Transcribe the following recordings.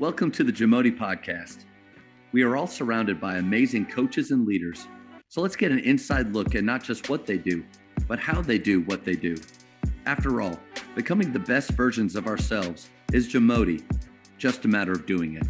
Welcome to the JAMODI podcast. We are all surrounded by amazing coaches and leaders. So let's get an inside look at not just what they do, but how they do what they do. After all, becoming the best versions of ourselves is JAMODI, just a matter of doing it.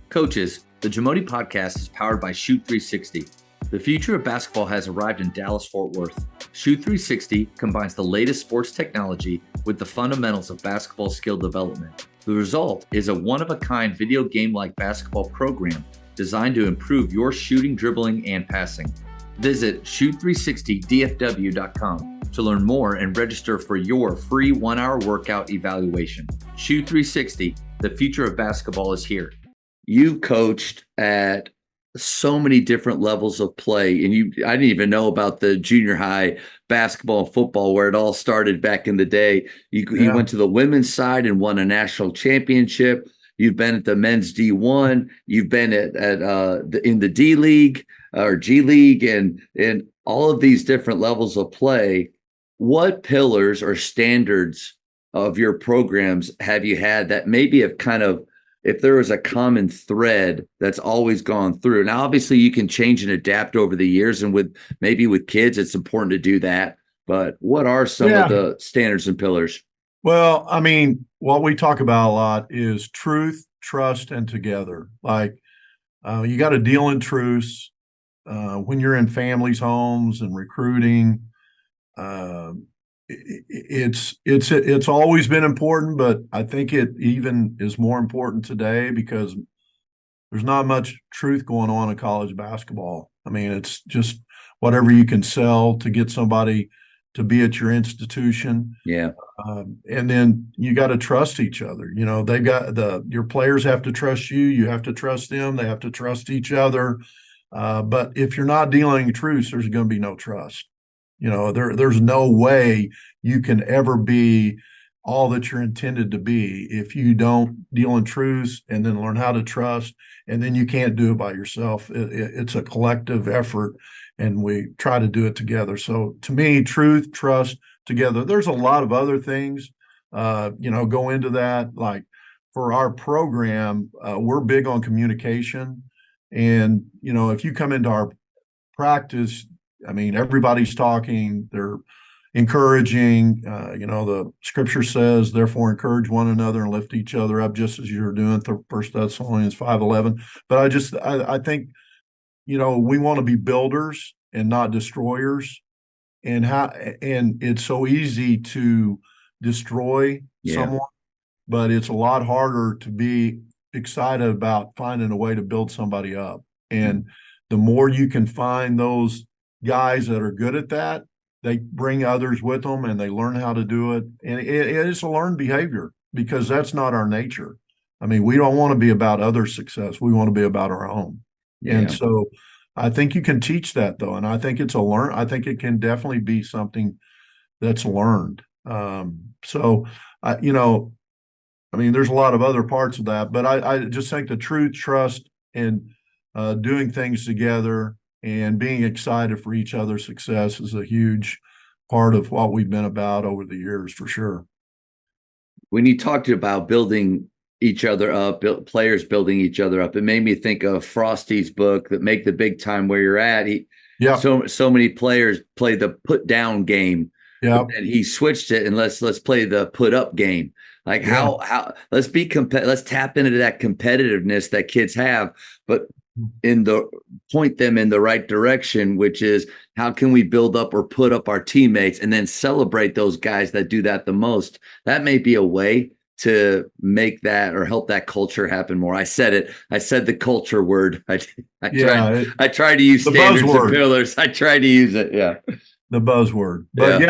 Coaches, the JAMODI podcast is powered by Shoot 360. The future of basketball has arrived in Dallas-Fort Worth. Shoot 360 combines the latest sports technology with the fundamentals of basketball skill development. The result is a one-of-a-kind video game-like basketball program designed to improve your shooting, dribbling, and passing. Visit shoot360dfw.com to learn more and register for your free 1-hour workout evaluation. Shoot 360, the future of basketball is here. You coached at so many different levels of play, and I didn't even know about the junior high basketball and football where it all started back in the day. You went to the women's side and won a national championship. You've been at the men's D1. You've been in the D League or G League and all of these different levels of play. What pillars or standards of your programs have you had that maybe have kind of, if there was a common thread that's always gone through? Now, obviously you can change and adapt over the years, and with kids, it's important to do that. But what are some of the standards and pillars? Well, I mean, what we talk about a lot is truth, trust, and together. Like you got to deal in truths when you're in families' homes and recruiting. It's always been important, but I think it even is more important today because there's not much truth going on in college basketball. I mean, it's just whatever you can sell to get somebody to be at your institution. Yeah. And then you got to trust each other. You know, your players have to trust you. You have to trust them. They have to trust each other. But if you're not dealing in truth, there's going to be no trust. You know, there's no way you can ever be all that you're intended to be if you don't deal in truths and then learn how to trust, and then you can't do it by yourself. It's a collective effort, and we try to do it together. So to me, truth, trust, together. There's a lot of other things, go into that. Like for our program, we're big on communication. And, if you come into our practice, I mean, everybody's talking, they're encouraging, the scripture says, therefore encourage one another and lift each other up, just as you're doing through 1 Thessalonians 5:11. But I think, we want to be builders and not destroyers. And it's so easy to destroy someone, but it's a lot harder to be excited about finding a way to build somebody up. And the more you can find those guys that are good at that, they bring others with them and they learn how to do it. And it is a learned behavior because that's not our nature. I mean, we don't want to be about other success. We want to be about our own. Yeah. And so I think you can teach that, though. And I think I think it can definitely be something that's learned. There's a lot of other parts of that, but I just think the truth, trust, and doing things together and being excited for each other's success is a huge part of what we've been about over the years, for sure. When you talked about building each other up, players building each other up, it made me think of Frosty's book, that Make the Big Time Where You're At. So many players play the put down game. Yeah. And he switched it and let's play the put up game. Like how let's let's tap into that competitiveness that kids have, but point them in the right direction, which is how can we build up or put up our teammates and then celebrate those guys that do that the most. That may be a way to make that or help that culture happen more. I said the culture word. I tried to use standards and pillars. I tried to use it. Yeah. The buzzword. But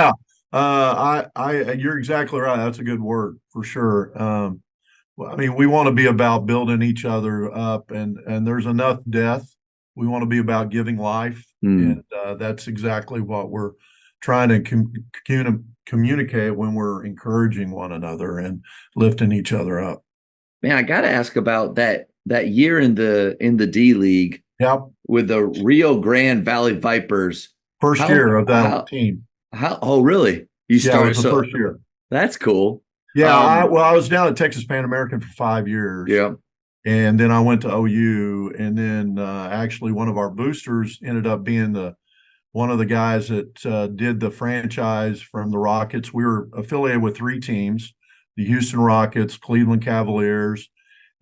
you're exactly right. That's a good word for sure. I mean, we want to be about building each other up, and there's enough death. We want to be about giving life, and that's exactly what we're trying to communicate when we're encouraging one another and lifting each other up. Man, I got to ask about that year in the D League. Yep. With the Rio Grande Valley Vipers. First year of that team. Oh, really? You started the first year. That's cool. Yeah, I was down at Texas Pan American for 5 years. Yeah. And then I went to OU, and then actually one of our boosters ended up being one of the guys that did the franchise from the Rockets. We were affiliated with three teams: the Houston Rockets, Cleveland Cavaliers,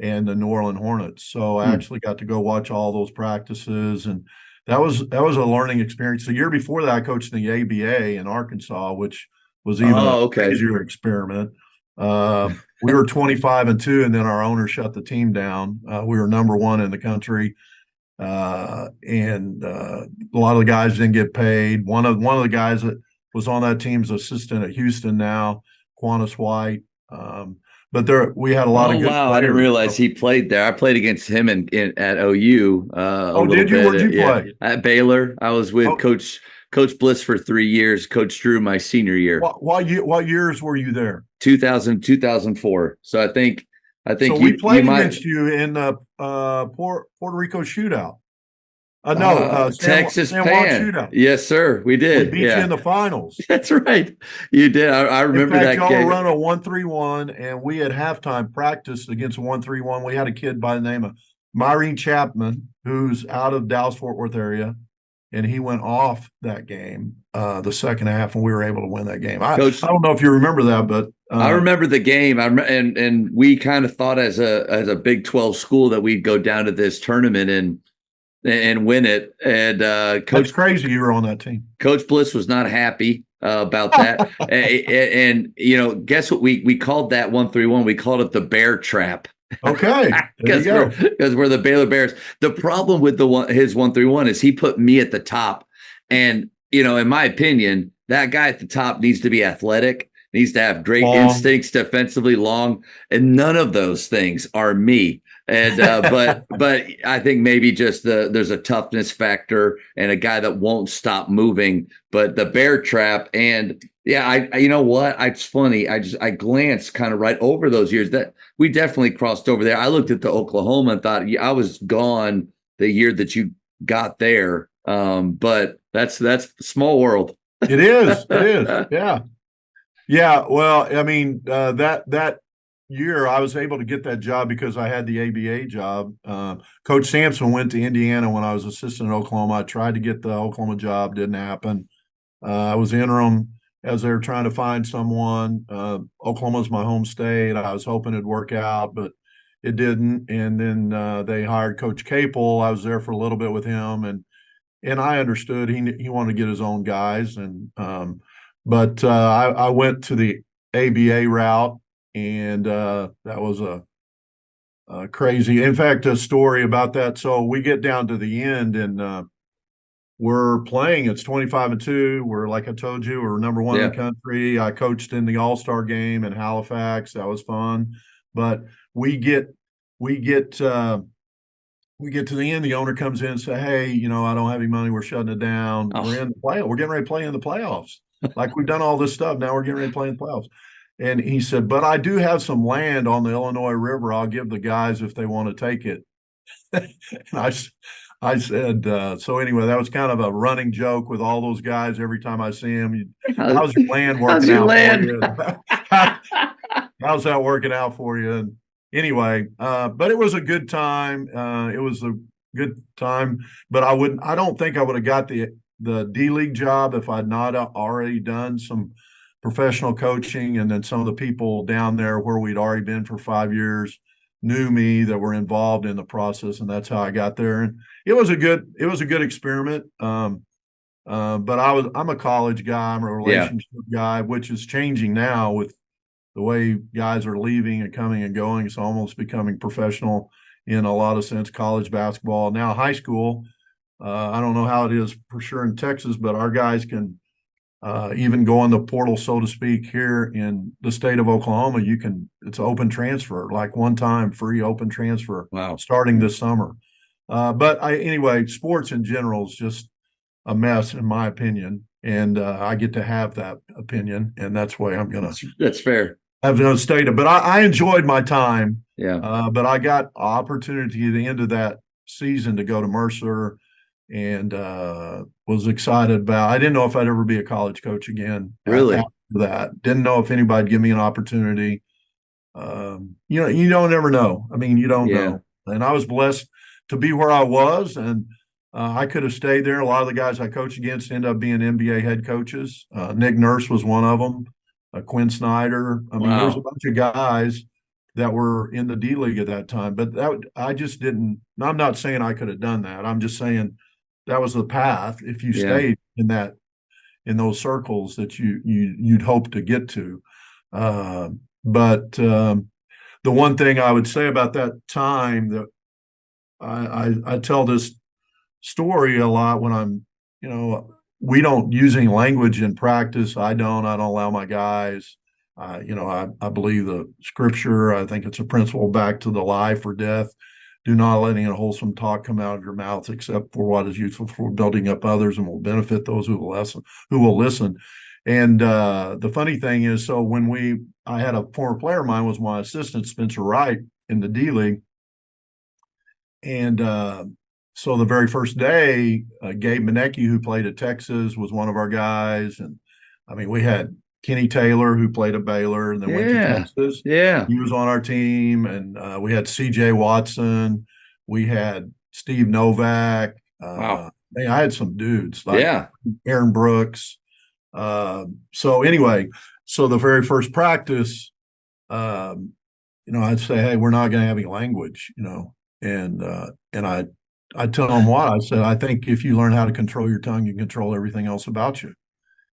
and the New Orleans Hornets. So I actually got to go watch all those practices, and that was a learning experience. The year before that, I coached in the ABA in Arkansas, which was even a Okay. crazier experiment. We were 25-2, and then our owner shut the team down. We were number one in the country, and a lot of the guys didn't get paid. One of the guys that was on that team's assistant at Houston now, Quantus White. But we had a lot Oh of good wow, I didn't players. realize he played there. I played against him at OU a Oh, little did you? bit. Where'd you Yeah, play? at Baylor. I was with Oh, Coach Bliss for 3 years. Coach Drew my senior year, what years were you there? 2004. So I think So we you played might against you in the Puerto Rico shootout. No, Texas San Juan Pan. shootout. Yes, sir. We We did. beat you in Yeah, the finals. that's right. You did. I In remember fact, that y'all were game. running a 1-3-1, and we at halftime practiced against a 1-3-1. We had a kid by the name of Myrene Chapman, who's out of Dallas Fort Worth area, and he went off that game the second half, and we were able to win that game. I Coach, don't know if you remember that, but I remember the game. And we kind of thought as a Big 12 school that we'd go down to this tournament and win it. And that's crazy you were on that team. Coach Bliss was not happy about that. And guess what? We called that 1-3-1. We called it the Bear Trap. Okay, there you go. Because we're the Baylor Bears. The problem with his 1-3-1 is he put me at the top, and in my opinion, that guy at the top needs to be athletic, needs to have great instincts defensively, long, and none of those things are me. And but I think maybe just there's a toughness factor and a guy that won't stop moving. But the Bear Trap, and yeah, I you know what? It's funny. I glanced kind of right over those years that we definitely crossed over there. I looked at the Oklahoma and thought I was gone the year that you got there. But that's small world. It is. It is. Yeah. Yeah. Well, I mean, that year I was able to get that job because I had the ABA job. Coach Sampson went to Indiana when I was assistant at Oklahoma. I tried to get the Oklahoma job, didn't happen. I was interim as they were trying to find someone. Oklahoma's my home state. I was hoping it'd work out, but it didn't. And then they hired Coach Capel. I was there for a little bit with him, and I understood he wanted to get his own guys, and but I went to the ABA route, and that was a crazy. In fact, a story about that. So we get down to the end, and we're playing. It's 25-2. We're, like I told you, we're number one in the country. I coached in the All-Star game in Halifax. That was fun. But we get to the end. The owner comes in and say, "Hey, I don't have any money. We're shutting it down. We're in the play. We're getting ready to play in the playoffs. Like we've done all this stuff. Now we're getting ready to play in the playoffs." And he said, "But I do have some land on the Illinois River. I'll give the guys if they want to take it." And I said, so anyway, that was kind of a running joke with all those guys. Every time I see them, how's your land working out for you? How's that working out for you? And anyway, but it was a good time. It was a good time, but I don't think I would have got the D League job if I'd not already done some professional coaching. And then some of the people down there where we'd already been for 5 years knew me, that were involved in the process, and that's how I got there. And it was a good experiment. But I'm a college guy. I'm a relationship guy, which is changing now with the way guys are leaving and coming and going. It's almost becoming professional in a lot of sense. College basketball, now high school. I don't know how it is for sure in Texas, but our guys can even go on the portal, so to speak, here in the state of Oklahoma. It's open transfer, like one time free open transfer. Wow. Starting this summer. But anyway, sports in general is just a mess, in my opinion. And I get to have that opinion, and that's why I'm going to. That's fair. Have no stated, but I enjoyed my time. Yeah. But I got opportunity at the end of that season to go to Mercer, and was excited about. I didn't know if I'd ever be a college coach again. Really? for that. Didn't know if anybody'd give me an opportunity. You don't ever know. I mean, you don't Yeah. know. And I was blessed to be where I was, and I could have stayed there. A lot of the guys I coached against ended up being NBA head coaches. Nick Nurse was one of them. Quinn Snyder. I mean, there's a Wow. bunch of guys that were in the D League at that time. But I just didn't. I'm not saying I could have done that. I'm just saying that was the path. If you Yeah. stayed in those circles that you'd hope to get to. But the one thing I would say about that time that I tell this story a lot when we don't use any language in practice. I don't allow my guys. I believe the scripture. I think it's a principle back to the life or death. Do not let any unwholesome talk come out of your mouth except for what is useful for building up others and will benefit those who will listen. And the funny thing is, so I had a former player of mine was my assistant, Spencer Wright, in the D League. And so the very first day, Gabe Manecki, who played at Texas, was one of our guys. And I mean, we had Kenny Taylor, who played at Baylor and then went to Texas. Yeah. He was on our team. And we had CJ Watson. We had Steve Novak. Wow. I had some dudes like Yeah. Aaron Brooks. So anyway, so the very first practice, I'd say, hey, we're not going to have any language, and I tell them what I said. I think if you learn how to control your tongue, you control everything else about you.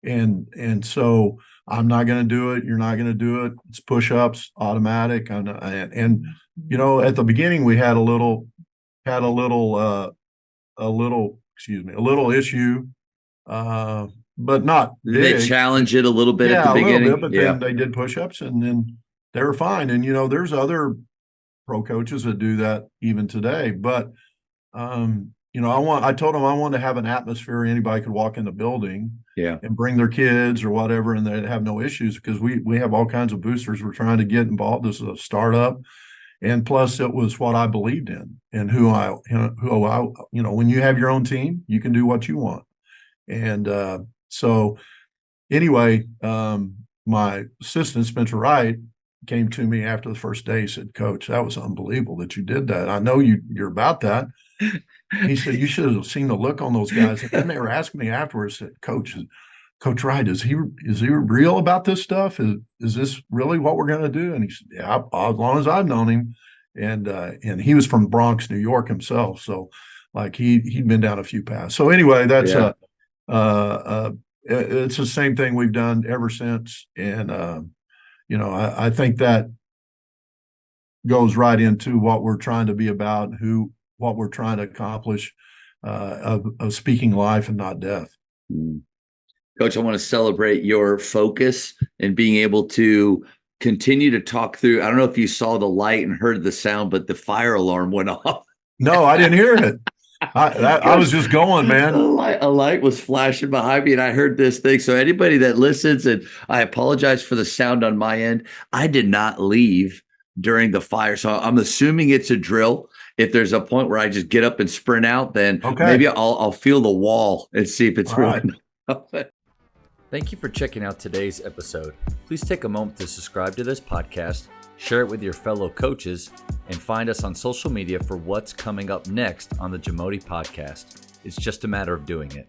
And so I'm not going to do it. You're not going to do it. It's push-ups, automatic. And at the beginning we had a little issue, but not Did big. they challenge it a little bit at the beginning? A little bit, but then they did push-ups and then they were fine. And there's other pro coaches that do that even today. But I told them I wanted to have an atmosphere anybody could walk in the building and bring their kids or whatever, and they'd have no issues because we have all kinds of boosters we're trying to get involved. This is a startup. And plus it was what I believed in and who I, when you have your own team, you can do what you want. And so anyway, my assistant, Spencer Wright, came to me after the first day. He said, Coach, that was unbelievable that you did that. I know you're about that. He said, you should have seen the look on those guys. And then they were asking me afterwards, said, Coach Wright, is he real about this stuff? Is this really what we're going to do? And he said, yeah, as long as I've known him. And he was from Bronx, New York himself. So like he'd been down a few paths. So anyway, that's it's the same thing we've done ever since. And, I think that goes right into what we're trying to be about, what we're trying to accomplish, of speaking life and not death. Coach, I want to celebrate your focus and being able to continue to talk through. I don't know if you saw the light and heard the sound, but the fire alarm went off. No, I didn't hear it. I was just going, man. A light was flashing behind me and I heard this thing. So anybody that listens, and I apologize for the sound on my end, I did not leave during the fire. So I'm assuming it's a drill. If there's a point where I just get up and sprint out, then maybe I'll feel the wall and see if it's rolling. Thank you for checking out today's episode. Please take a moment to subscribe to this podcast, share it with your fellow coaches, and find us on social media for what's coming up next on the JAMODI podcast. It's just a matter of doing it.